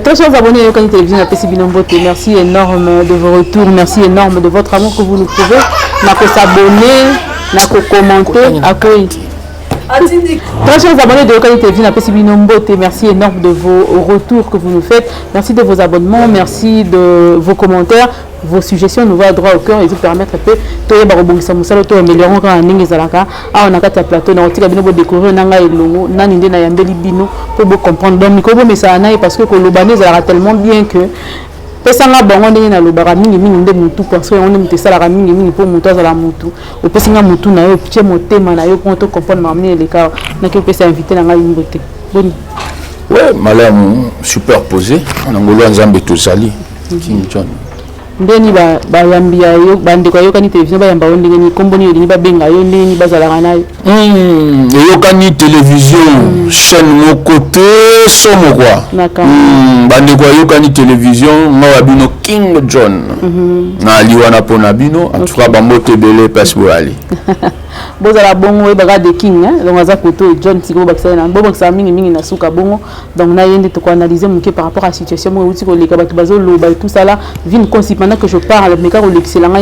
Très chers abonnés de Canal Télévision, merci énorme de vos retours, merci énorme de votre amour que vous nous prouvez. N'a qu'à s'abonner, n'a qu'à commenter, accueillir. Très chers abonnés de Canal Télévision, merci énorme de vos retours que vous nous faites, merci de vos abonnements, merci de vos commentaires. Vos suggestions nous vont droit au cœur et nous permettre de améliorer quand on a quatre plateaux on découvrir pour comprendre donc parce que le Libanais tellement bien que pesanga bango ndenge na lobaka mingi nde mutu parce que on aime ça mingi pour mutu za la mutu o pesinga mutu na yo piche motema na yo pour te comprendre mamie les cas na que pesa inviter na ngai mbote boni ouais malamu superposé na ngolo nzambe tozali King John ndeni ba yambi yo bande kwa yo kani télévision ba yamba ndenge ni komboni yo ni ba benga yo ndeni bazala nayo yo kani télévision chaîne mon côté somo quoi bande kwa yo kani télévision ngawa bino King John na liwana pona bino en tout cas ba moto belé passe pour aller bozala bongo ba de King donc aza koto John tiko bakisa na bobo kisa mingi na suka bongo donc na yende to analyser muke par rapport à situation mo uti ko leka ba bazo loba tout ça là vine pendant que je parle mais quand l'excellent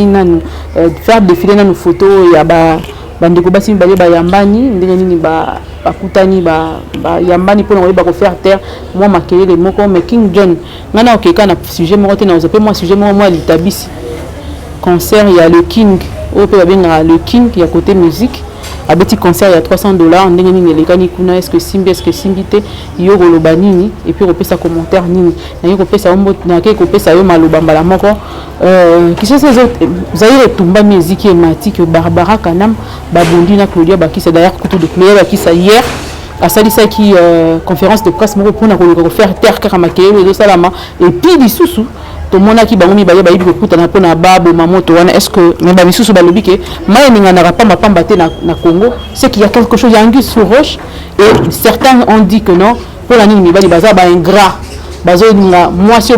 faire défiler nos photos ya ba bandeko basi ba yambani ndenge nini ba kutani ba yambani pour on ba faire terre moi makelele moko mais King John ngana okeka na sujet moko te na ozape moi sujet moi litabisi concert il y a le King au peut bien le King qui a côté musique à petit concert il y a $300 ndenge nini lekani kuna est-ce que simbité yo goloba nini et puis repesa commentaire nini na yo kopesa ombo na ke kopesa yo maloba mbala moko qui sont ces autres vous avez retumba musique et matique Barbara Kanam babondi na Claudia Bakisa d'ailleurs couteau de Claudia Bakisa hier à salisa qui conférence de presse moko pour na ko faire terre karamakelo de salama et puis disusu to mona ki bango mi baye bayibi ko kutana pona babo mamoto wana est-ce que même bisusu balobi ke mai ninga na pamba pamba te na Congo c'est qu'il y a quelque chose yangi sur roche et certains ont dit que non pour la nini bali baza ba ingrat bazo ninga moi si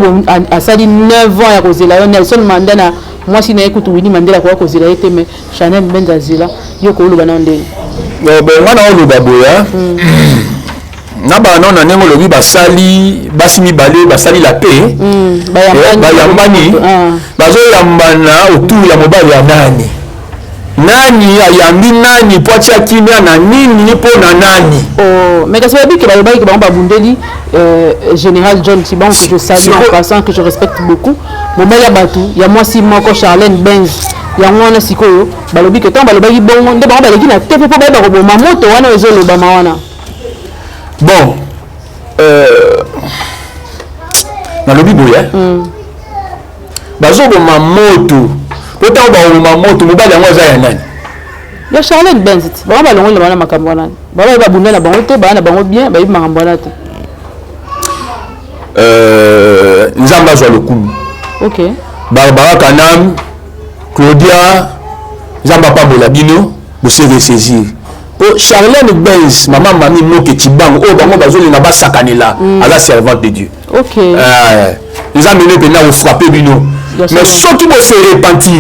a sali 9 ans ya kozela Nelson Mandela moi si na ekutu Winnie Mandela ko kozela ete mais Chanel Benzazila yo ko loba na ndé ben ngana o loba boya naba non na nengo lobi basali basimi balé basali la paix bayambani bazo yambana autour ya mobali ya nani ayambi nani poatia kimia na nini po na nani mais kasi babi ke ba ke ba bundeli général John Tiban que je salue en passant que je respecte beaucoup moment ya batu ya moi si moko Charlène Benz ya ngwana sikoyo balobi ke tamba lobaki bongo nde ba baleki na tepe po ba ko boma moto wana ezo loba mawana. Bon, dans le biboya, bazo ma moto, peut-être ma moto, mo bala ngwa za ya nani. Ya Charlène Benz, ba ba longo na makambo nani. Ba ba bunda na bango te, ba na bango bien, ba yi makambo na te. Nzamba zo lokumu. OK. Barbara Kanam, Claudia, Nzamba pa bolabino, vous serez saisir. Charlène Benz, maman mami moke tibang, oh bango bazoli na ba sakanela, à la servante de Dieu. OK. Nous amener maintenant au frapper bino. Mais ceux qui vont se repentir.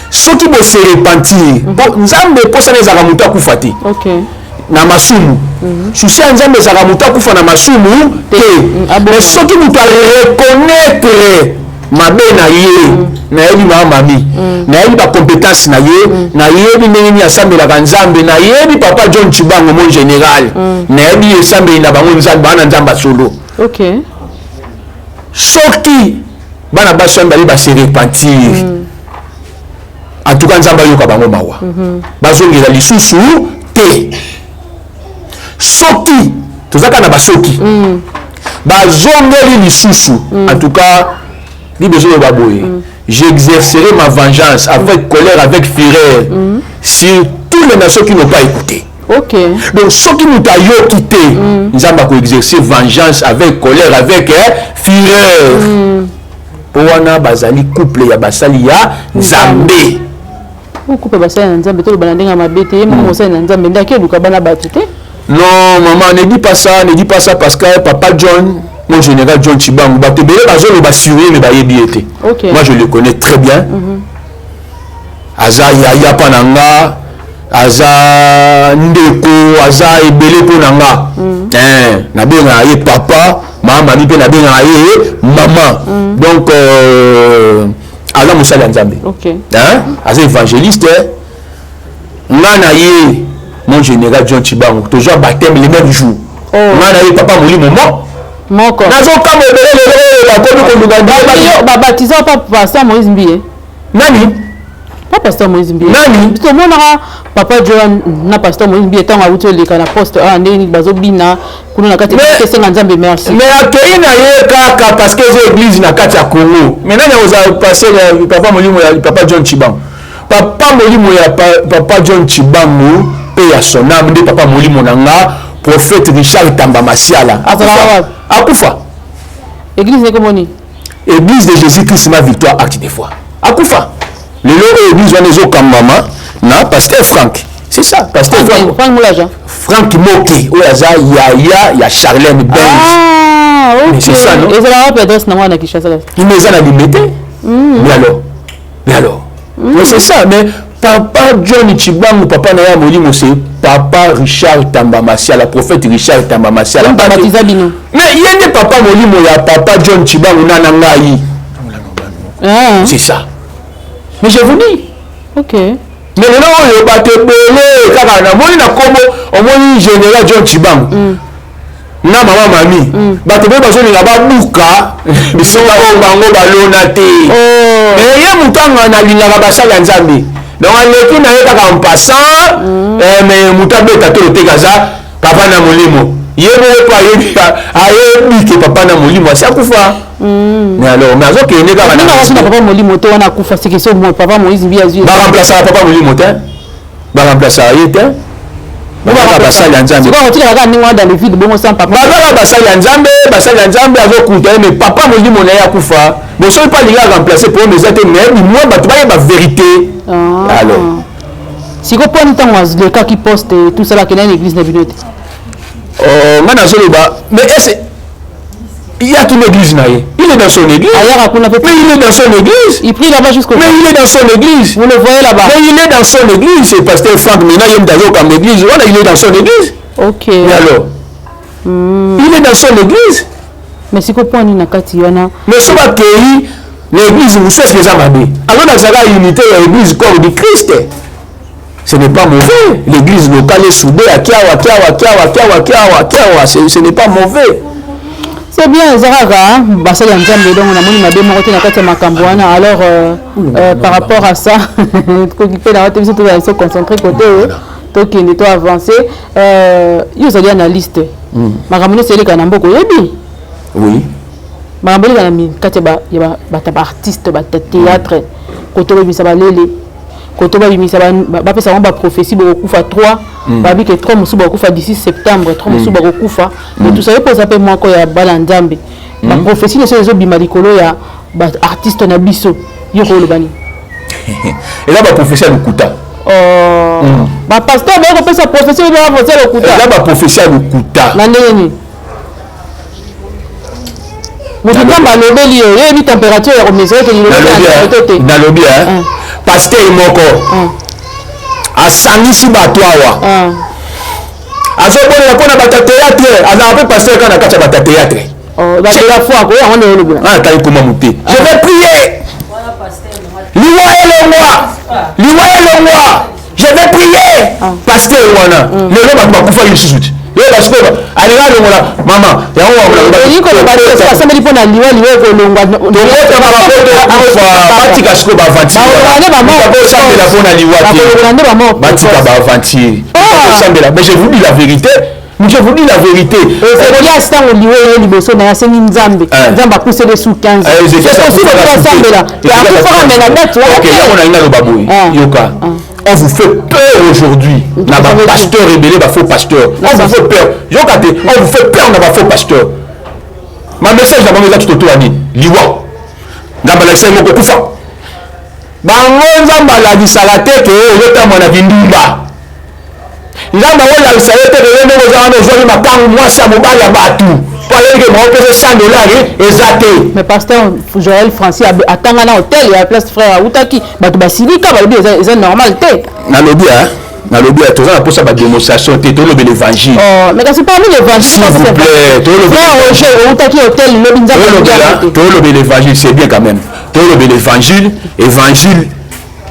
Ceux qui vont se repentir. Nzambe posa na zakamuta kufati. OK. Na masumu. Souci nzambe zakamuta kufa na masumu te. Mais ceux qui vont reconnaître mabe na ye na yebi mami na yebi ba compétence na ye na yebi ndenge asambelaka nzambe na yebi papa John Chibango mon général na yebi esambeli na bango nzambe bana nzamba solo. OK. Soki bana baso mbali ba se repentir en tout cas nzamba yoka bango mawa bazongela lisusu te soki tozaka na basoki bazongeli lisusu en tout cas j'exercerai ma vengeance avec colère, avec fureur sur toutes les nations qui n'ont pas écouté. OK. Donc ceux qui nous ont quitté, nous allons exercer vengeance avec colère, avec fureur. Pour wana bazali couple ya basali ya Nzambe. Couple basali ya Nzambe to bandenga mabete, mo ça na Nzambe ndake luka bana batute. Non, maman, ne dis pas ça parce que papa John, mon général John Chibango, OK. Moi je le connais très bien. Aza Yaya Pananga, aza ndeko aza ebele po nanga na benga ye papa mama mi pe na benga ye maman donc aza mosali ya Nzambe aza évangéliste ngana ye mon général John Chibangu toujours baptême le même jour ngana ye papa molimo moko nazokamba ebele lelo bakomi koluka babatiza papa Moïse Mbiye nani pas pasteur Moïse Mbiye nani to monaka papa John na pasteur Moïse Mbiye tango awuti oleka na poste ndeni bazobina kuna na kati ya senga Nzambe merci mais akei na ye kaka parce que c'est église na kati ya Congo mais nani oza passer papa molimo ya papa John Chibangu papa molimo ya papa John Chibangu pe ya sonam nde papa molimo nanga prophète Richard Tamba Masiala akufa église ne komoni église de Jésus-Christ ma victoire acte de foi akufa lelo église wana ezokambama na pasteur Franck c'est ça pasteur Franck Moulaja Franck Moki oyo aza yaya ya Charlène Benz ok c'est ça non et c'est la adresse na mwana Kishasa il eza na limité mais alors mais c'est ça mais papa John Chibangu papa na ya molimo c'est papa Richard Tamba Masiala prophète Richard Tamba Masiala mais yende papa molimo ya papa John Chibangu nana ngai c'est ça mais je vous dis ok mais lelo oyo bato ebele kaka na moni na kombo omoni général John Chibangu na mama mami bato be bazolinga babuka bisika oyo bango balona te mais ye mutanga nalingaka basali ya Nzambe donc aleki na ye kaka en passant mais mutu abeta to oteka za papa na molimo ye moko ayebi ke papa na molimo asi akufa mais alors mais azokende kaka na papa molimo te wana akufa c'est que c'est papa Moïse Mbiye azwi baremplacer papa molimo te baremplacer ye te bazaka basali ya Nzambe dans le vide bongo sans papa bazaka basali ya Nzambe azokuta ye mais papa molimo na ye akufa bosoki mpa linga remplacer po eza te mais bimwa bato bayeba vérité alors siko poni ntango azilekaki poste tout ça akenda na église na bino te nga nazoloba mais est-ce il y a toute l'église naïe. Il est dans son église. Mais il est dans son église. Il prie là-bas jusqu'au. Mais il est dans son église. Vous le voyez là-bas. Mais il est dans son église. C'est pasteur Franck Mina il est dans l'église. Voilà, il est dans son église. Ok. Mais alors il est dans son église. Mais si comprend ni nakati yana. Mais ce va que l'église vous fait les amabés. Alors dans sa unité l'église corps du Christ. Ce n'est pas mauvais. L'église locale est soudée à Kiawa. Ce n'est pas mauvais. C'est bien, Zaraga, Basel et Nzambe, donc on a mis ma démocratie dans la carte Makambouana. Alors, par rapport à ça, il faut concentrer côté donc il est avancé. Il y a des analystes. Maramone, c'est les Kanamboko. Oui. Maramone, il y a des artistes, des théâtres, côté de Misabalele. Quand on va imiter ça, on va prophétie beaucoup 3 babi que 3 musuba beaucoup d'ici septembre 3 musuba beaucoup mais tout ça pour ça peut moi quoi ya balanzambe la prophétie ne sont bima likolo ya artiste na biso yoko le bani et là ba prophétie à Lukuta ba pasteur ba ko sa prophétie ba voter Lukuta là ba prophétie à Lukuta na ndeni mutu kamba lobeli yo ni température ya remesurer que na lobby hein pasteur moko asangisi bato awa azobonela mpona bata théâtre azala mpe pasteur kaka na kati ya bata théâtre tali koma mote je vais prier liwa elongwa je vais prier pasteur wana lelo bato bakufa lisusu te lelo basikoba alinga alongola mama yangoasambeli mpona liwa batika siko baavantieosambela mpona liwa te batika baavantire osambela mais je vous dis la vérité je vous dis la vérité elias ntango liwa ye liboso na ye asengi nzambe nzambe apusele su 15 osambela akufaka mena date yango na inga loba boye yoka on vous fait peur aujourd'hui. Na ba pasteur rebelle, ba faux pasteur. On vous fait peur. On vous fait peur, na ba faux pasteur. Ma message na bango tout autour ani. Liwa. Ngamba la sema ko kufa. Bango nzamba la disala tete yota mwana vindumba. Nzamba wala disala tete yende ko za wana zoli makangu mwasi ya mobali ya batu. Pour aller que mon pèse $100 exacté. Mais pasteur Joël Francis attend à l'hôtel et à place frère Outaki. Bah tu basilika bah c'est normal té. Na lobby hein. na lobby à tous pour ça ba démonstration té to le l'évangile. Oh, mais c'est parmi l'évangile s'il vous plaît, to le l'évangile c'est bien quand même. To le l'évangile, évangile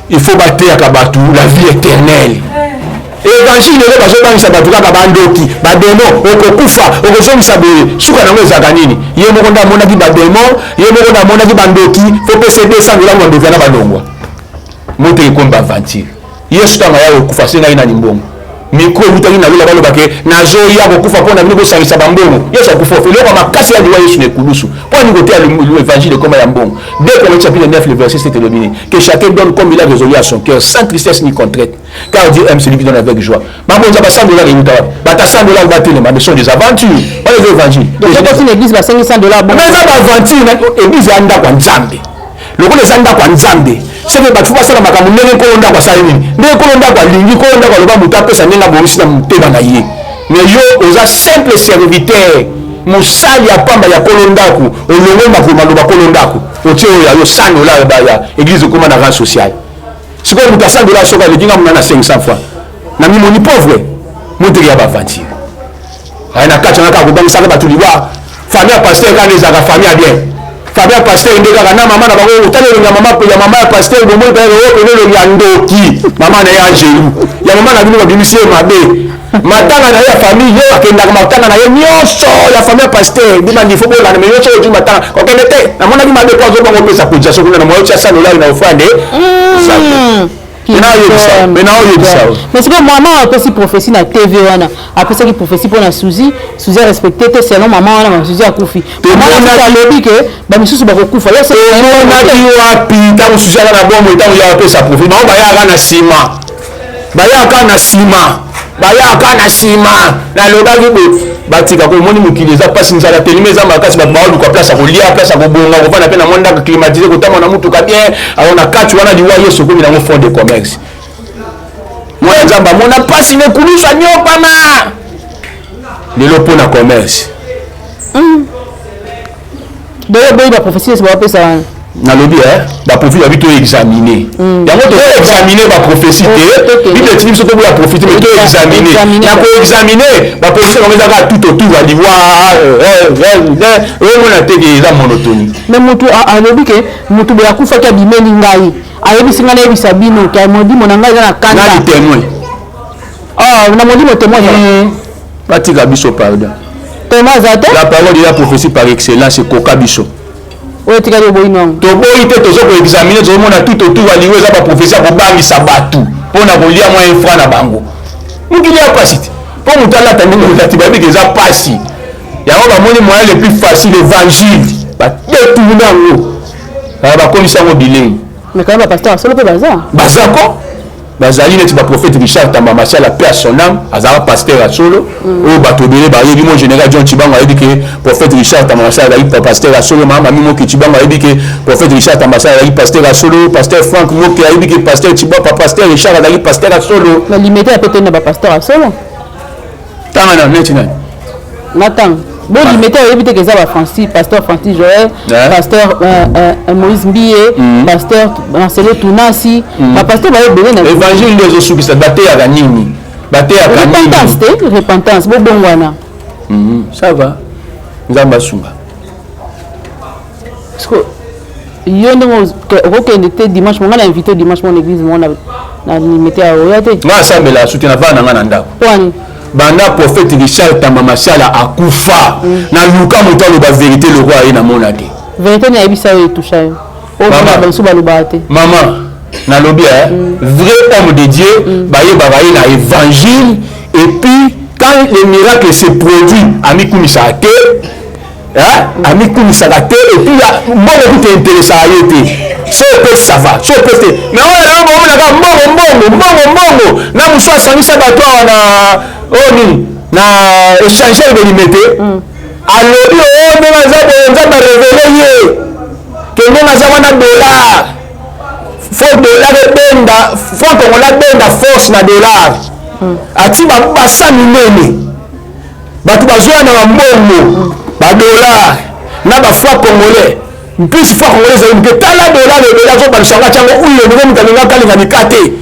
il faut battre à Kabatu la vie éternelle. Évangile le bazo bangisa batu kaka bandoki bademo okokufa okozongisa boye suka nango ezaka nini ye moko nda monaki bademo ye moko nda monaki bandoki fo pese 200 dollars mo ndovana badongwa moto ekomba aventure yesu tanga ya okufa senga ina nimbongo miko utaki na lola balobake nazo ya kokufa pona bino kosangisa bambongo yesu akufa loko makasi ya liwa yesu ne kulusu poni côté l'évangile comme ya mbongo 2 Corinthiens chapitre 9 le verset 7 terminé que chacun donne comme il a résolu à son cœur sans tristesse ni contrainte car Dieu aime celui qui donne avec joie. Maman ça va 100 dollars et bata 100 dollars va tenir mais sont des aventures pas les évangiles donc quand une église va 500 dollars bon mais ça va aventure église anda kwa nzambe lokole zanda kwa nzambe sebe batu basala makambo ndenge kolonda kwa sala nini ndenge kolonda kwa lingi kolonda kwa loba mutu apesa ndenge boyisi na muteba na ye mais yo oza simple serviteur mosali ya pamba ya kolondaku olongo makoma loba kolondaku otie oyo yo 100 dollars baya église koma na rang social sikoyo mutu 100 dollars soka lekinga muna na 500 fois na mimoni pauvre moteki ya bavanti ayina kati na kako bangisaka batu liwa famille ya pasteur kana ezaka famille ya bien famille pasteur ndeka kana mama na bango utalelo ya mama ya pasteur bomoi pa yo ya ndoki mama na ya angelu ya mama na bino babimisie mabe matanga na ya famille yo akenda matanga na yo nyonso ya famille pasteur bima ndifo bola na nyonso yo matanga kokende te na mona bima be kwa zo bango pesa kuja so kuna na moyo cha $100 na ofande mais c'est que maman a aussi prophétie na TV wana après ça qui prophétie pour na Suzy respecté te selon maman wana Suzy a kufi maman a lobby que ba misusu ba kokufa yo c'est on a dit wapi ta Suzy na bombo ta ya pesa prophétie ba ya na sima bayaka na sima na lobaki bo batika ko moni mukili eza pasi nzala telime eza makasi ba baolu kwa place kolia place kobonga ko vana pe na monda climatiser ko tama na mutu ka bien aona kati wana diwa yeso ko na fond de commerce moi nzamba mona pasi ne kulusa nyopa ma lelo pona commerce de la prophétie c'est pas ça na lobby ba profil ba bito examiner yango to examiner ba prophétie te bible tini soto ba prophétie mais to examiner na ko examiner ba prophétie comme ça tout autour va dire mona te que eza monotonie mais mutu a lobby que mutu ba kufa ka bimeli ngai ayebi singa na yebi sabino ka modi monanga na kanda na témoin na modi mo témoin batika biso pardon témoin zate la parole de la prophétie par excellence c'est koka biso oyo tikali boyi non to boyi te tozo ko examiner to mona tout autour ali weza ba professeur ko bangisa batu pona ko lia mo infra na bango mukili ya pasite po mutala tandi mo tati ba bikeza pasi yango ba moni moyen le plus facile évangile ba détourner ngo ba komisa ngo bilei mais quand même pasteur solo pe bazako bazali neti ba prophète Richard Tamba la paix à son âme azara pasteur à solo o batobele ba yebi mon général John Chibango a dit que prophète Richard Tamba la pasteur à solo mama mimo ki Chibango a dit que prophète Richard Tamba la pasteur à solo pasteur Frank Moki a dit que pasteur Chibango pasteur Richard la pasteur à solo la limité a peut-être na pasteur à solo tanga na neti na natang bon limité a évité que ça va Francis pasteur Francis Joël pasteur Moïse Mbie pasteur Marcelo Tunasi pasteur va belé na évangile les osuki ça daté ya nini daté ya repentance bon wana ça va nzamba sunga parce que yo ndongo okende te dimanche mon invité dimanche mon église mon na limité a oyate moi ça me la soutien na vana nga na ndako kwani banda prophète Richard Tamba akufa na luka mutalo ba vérité le roi na monate vérité na ebisa yo toucha yo o na banso ba lobate maman na lobby vrai homme de Dieu ba yeba ba na évangile et puis quand le miracle se produit ami kumisa te ami kumisa te et puis bon tout intéressé à yete so peut ça va so peut mais on a mbongo na muso asangisa bato na oni na échanger de limité alobi o ndenge nza ba révéler ye ke ndenge aza wana dollar fo dollar ebenda fo kongola benda force na dollar ati basa minene bato bazwa na mbongo ba dollar na ba franc congolais mpisi franc congolais ezali ke tala dollar zo balishanga chango uyo ndenge mutalinga kalinga mikate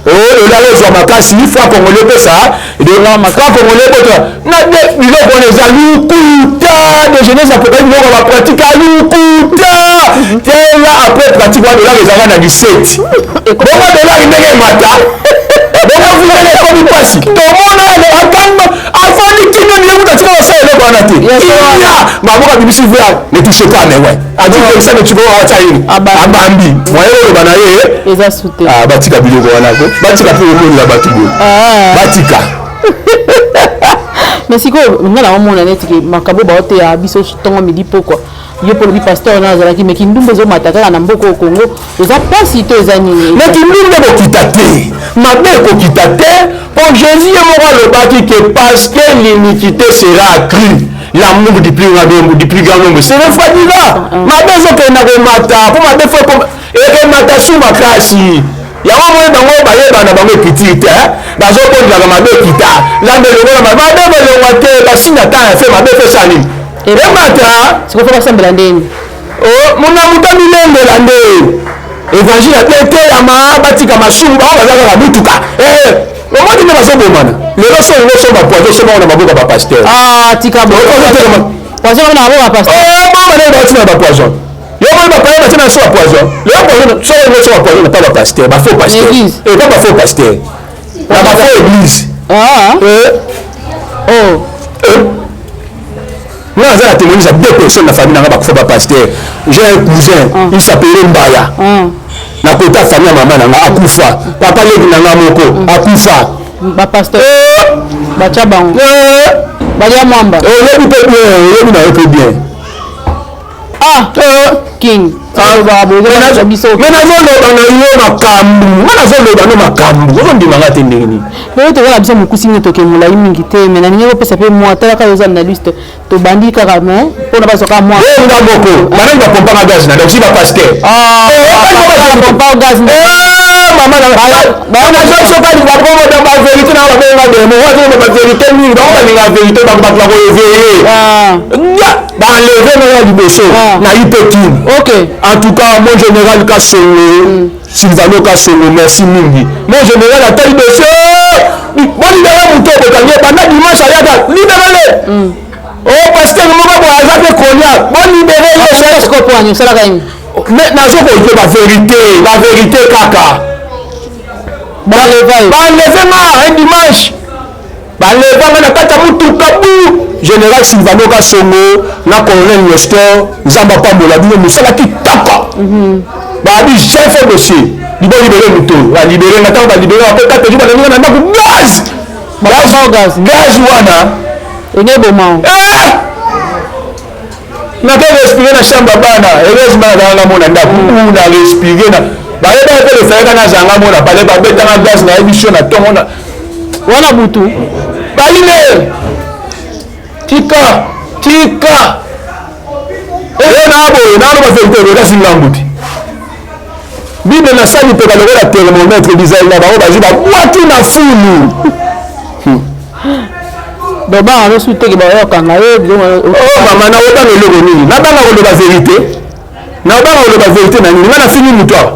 oh là les hommes makasi fois congolais pe ça de la fois congolais pe na de bilo ko les alukuta de jeunesse après bilo ko va pratique alukuta et là après pratique de là les avana 17 et comment de là il n'est mata donc vous allez comme passer tout le monde a attendre avant de qui nous nous t'as tiré ça le ko anaté ma boka bibisi voir ne touchez pas mais ouais a dit que ça ne tu vas acha yini abambi moi le banaye eza souté ah batika biloko wana ko batika pe ko la batugo batika mais siko ngala omona neti ke makabo ba ote ya biso tongo midi poko yo pour le pasteur na zalaki mais kindumbe zo mataka na mboko Congo eza pasi to eza nini mais kindumbe ko kitate mabe ko kitate pour Jésus et moi le baki que parce que l'iniquité sera accrue l'amour du plus grand nombre c'est le fois là mabe zo ke na ko mata pour mabe faut comme et mata sous makasi yango moye bango bayeba na bango ekitite bazokondaka mabe ekita nzambe longola mabe balongwa te basina ta ya fe mabe fe sali emata sikofa basambela ndeni muna muta milembela nde évangile ateteyama batika masumu bango baza kaka butuka omoni nde bazobomana lelo so ngo so bapoison so bango na maboko ya bapaster tika poison na maboko ya paster bana batina bapoison yo moi ba paye batina so poison le poison so ngo so poison pas ba pasteur ba faux pasteur et pas ba faux pasteur la ba faux église moi j'ai la témoignage à deux personnes dans la famille n'a pas faux pasteur j'ai un cousin il s'appelait Mbaya na kota famille maman na akufa papa lebi na moko akufa ba pasteur ba chabango ba ya mwamba lebi pe lebi na peu bien king menazoloba na yo makambu menazoloba no makambu ozondimanga te ndenge nini oyo tokola biso mokusi nini toke molai mingi te me na ningi kopesa mpe mwa talaka oza na liste tobandi kaka me mpona bazoka mwa nga moko banani bapompanga gaz na donc si bapaster pompa gaz mamanaazosokali bakomoda bavérité na babenga demo wazoma bavérité mingi bango balinga vérité bato bakoeveye baenleve nanga liboso na ipekini en tout cas mon général Kasongo Sylvano Kasongo merci mingi mon général atali dossier bolibere moto okokangie banda dimanche ayaka libérale pasteur moko boye aza mpe kolia bolibere nazokoke bavérité kaka balevanga un dimanche balevanga na kati ya mutuka bu général Sylvano Kasongo na colonel Nestor nzamba pambola bino mosala kitaka babi chef dossier libo libéré muto balibéré na tango balibéré après 4 jours balinga na ndako gaz wana eneboma nake respirer na chambre bana heureusement na mona ndako na respirer na bayeba pe le faire na zanga mona bale babetanga gaz na émission na tongo na wana butu baline tika boye nano bavérité olokasi ngambuti bible nasali mpe balokola thermomètre bizayi na bango bazwi babwaki na fulu dobanga losu teke bayokanga ye mama naobanga eloko nini nabanga koloba vérité naobanga koloba vérité na nini nga nafini mutu awa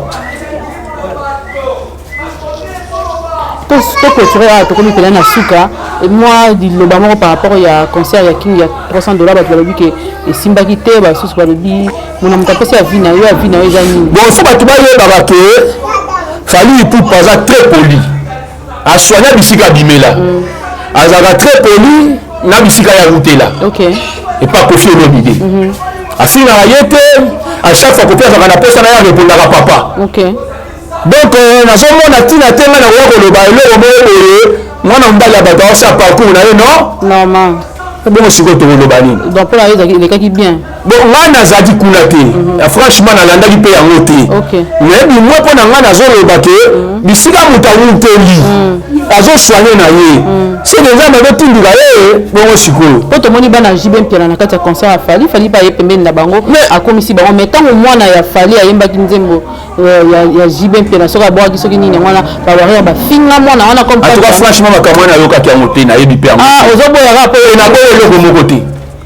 toclôturer awa tokomi pela na suka moi liloba moko par rapport ya concert ya king ya $300 bato balobi ke esimbaki te basusu balobi mona moto apesi ya vi na yo eza nini bon fo bato bayebaka ke fali ipupa aza très poli asoigna bisika abimela azalaka très poli na bisika ya rutela epa kofi elobi te afinaka ye te à chaque fois kopi azalaka na posa na ye arépondaka papa donc nazomona ntina te nga nakoya koloba eloko moko boye mwana mobali ya bato aosa parcours na ye normal bongo sikoyo tokoloba nini donc mpona yo elekaki bien bon ngai nazalaki kuna te franchement nalandaki mpe yango te mais bimwe mpo na ngai nazoloba ke bisika moto awuteli azosoigne na ye soki nzambe azotindika ye bongo sikoyo mpo tomoni bana jibe mpiana na kati ya concert ya fali mpe aye pembeni na bango akomisi bango mais ntango mwana ya fali ayembaki nzembo ya jibe mpiana soki abwaki soki nini yango wana bawaria bafinga mwana wana en tout cas franchement makambo wana ayokaki yango te nayebi mpe yango ozoboyaka mpo naboya eloko moko te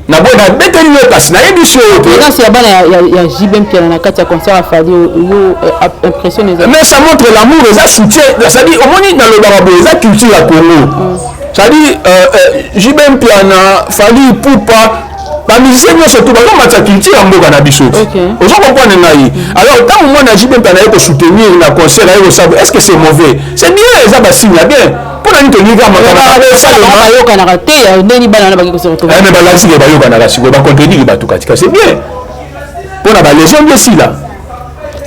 na bona beteli yo kasi na yebiso maintenant c'est bana ya JBM qui na kati ya concert a fallu yo impressionné mais ça montre l'amour et ça soutien ça dit au moins dans le barabo ça culture ya Congo ça dit JBM piana fallu pour pas ba musicien no surtout ba matcha culture ya mboka na biso ozo comprendre ngai alors tant moi na JBM piana ko soutenir na concert ayo sabo est-ce que c'est mauvais c'est bien ça ba signe bien pour nani tenir kama bayoka na raté ndeni bana na bakiko se retrouver mais balansi ke bayoka na rasiko ba contenir ba tukatika c'est bien pour na ba légende ici là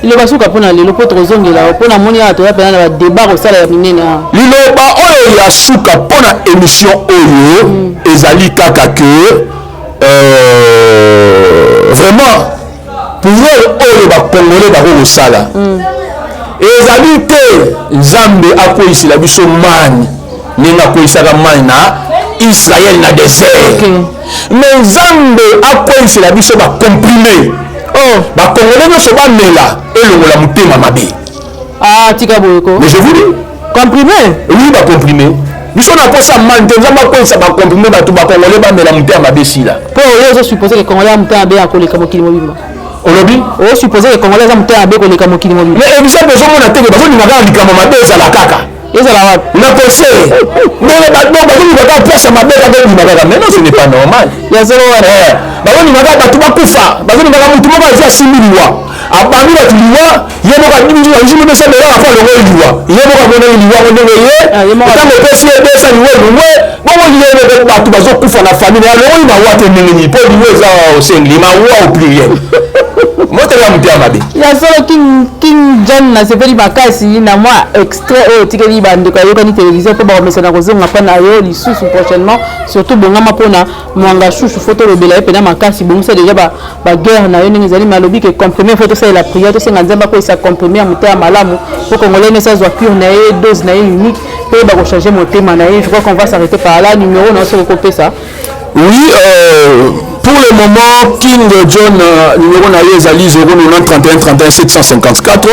il va suka pona lelo po trozongela pona moni ya to ya pena na débat ko sala ya minene liloba oyo ya suka pona émission oyo ezali kaka que vraiment pour oyo ba congolais ba ko sala ezali te nzambe akoyisila biso mani ninga akoyisaka mani na Israël na désert mais nzambe akoyisila biso ba comprimé ba congolais nyonso bamela elongola motema mabe tika boyeko mais je vous dis comprimé oui ba comprimé biso na posa mani te nzambe akoyisa ba comprimé bato ba congolais bamela motema mabe sila po oyo supposé que congolais motema mabe akoleka mokili mobimba olobi o supposé que congolais motema mabe koleka mokili mobimba mais exemple ezomona teke bazolingaka likambo mabe ezala kaka ezala wapi na pensé mais bazolingaka place mabe kaka mais non ce n'est pas normal ya zero wana bazolingaka bato bakufa bazolingaka motu moko azwi asimbi liwa abami bato liwa ye moko ajimibesabela afa longo liwa ye moko amonaki liwa ngo ndenge ye ntango epesi ebesa liwa elungwe bongo liwa bato bazokufa na famille alongoli mawa te ndenge nini mpo liwa eza osengeli mawa au pluriel motela motema mabe ya solo king John na sepeli makasi na mwa extrait oyo tikeli bandeko ayokani télévision mpo bakomesana kozonga mpa na yo lisusu prochainement surtout bongama mpona mwanga shushu fo tolobela ye mpena makasi bongisa deja baguerre na yo ndenge ezali malobi ke comprime fo tosalela prière tosenga nzambe akoyisa comprime ya motema malamu po congolais nesi azwa cure na ye dose na ye unique mpe bakochange motema na ye je crois qu'on va s'arrêter par là numéro na oso kokopesa oui pour le moment King John numéro na ye ezali 090 31 31 754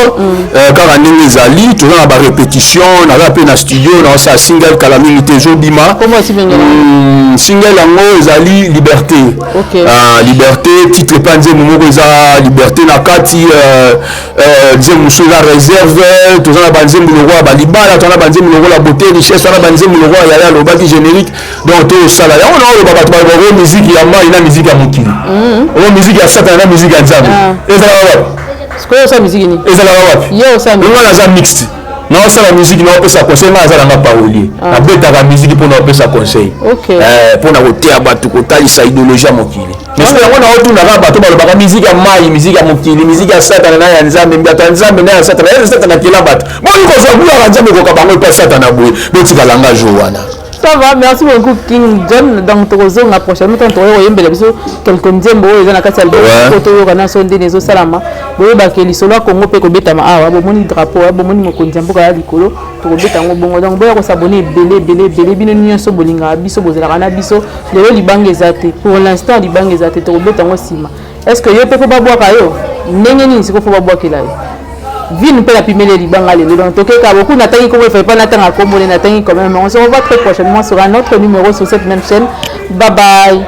kaka ndenge ezali toza na barépétition naza mpe na studio naosala single kala mingi te ezobima single yango ezali liberté liberté titre epa nzembo moko eza liberté na kati nzembo mosusu eza réserve toza na banzembo lokwa balibala toza na banzembo lokola beauté richesse toza na banzembo lokwa yaya alobaki générique donc tosala yango na oloba bato babao musique ya mai na musique ya mokili oyo musique ya satana na musique ya nzambe ezalaka wapi sikoyo osala musique nini ezalaka wapi longa naza mixte naosala musique naopesa conseil nga azalanga parolier nabetaka musique mpo naopesa conseil mpona koteya bato kotalisa idéologie ya mokili mais yango naotundaka bato balobaka musique ya mai musique ya mokili musique ya satana na ya nzambe bato ya nzambe na ya satana ya satana kela bato boni kozwa bulaka nzambe koka bango epa satana boye botika langage oyo wana. Ça va, merci beaucoup King John. Donc tozonga prochainement tant toyo yembela biso quelques nzembo oyo ezana kati album photo yo kana sonde nezo salama boyo bakeli solo Congo pe ko betama awa bomoni drapeau bomoni mokonzi mboka ya likolo to ko betango bongo donc boya ko s'abonner belé bino nyonso bolinga biso bozela kana biso lelo libanga ezate pour l'instant libanga ezate to ko betango sima est-ce que yo pe ko babwaka yo ndenge nini siko fo babwakela yo Vine peut la pimer les bancs à l'île. Donc, beaucoup n'attendent qu'on ne fait pas n'attendre à Combo, n'attendent quand même. On se revoit très prochainement sur un autre numéro sur cette même chaîne. Bye bye.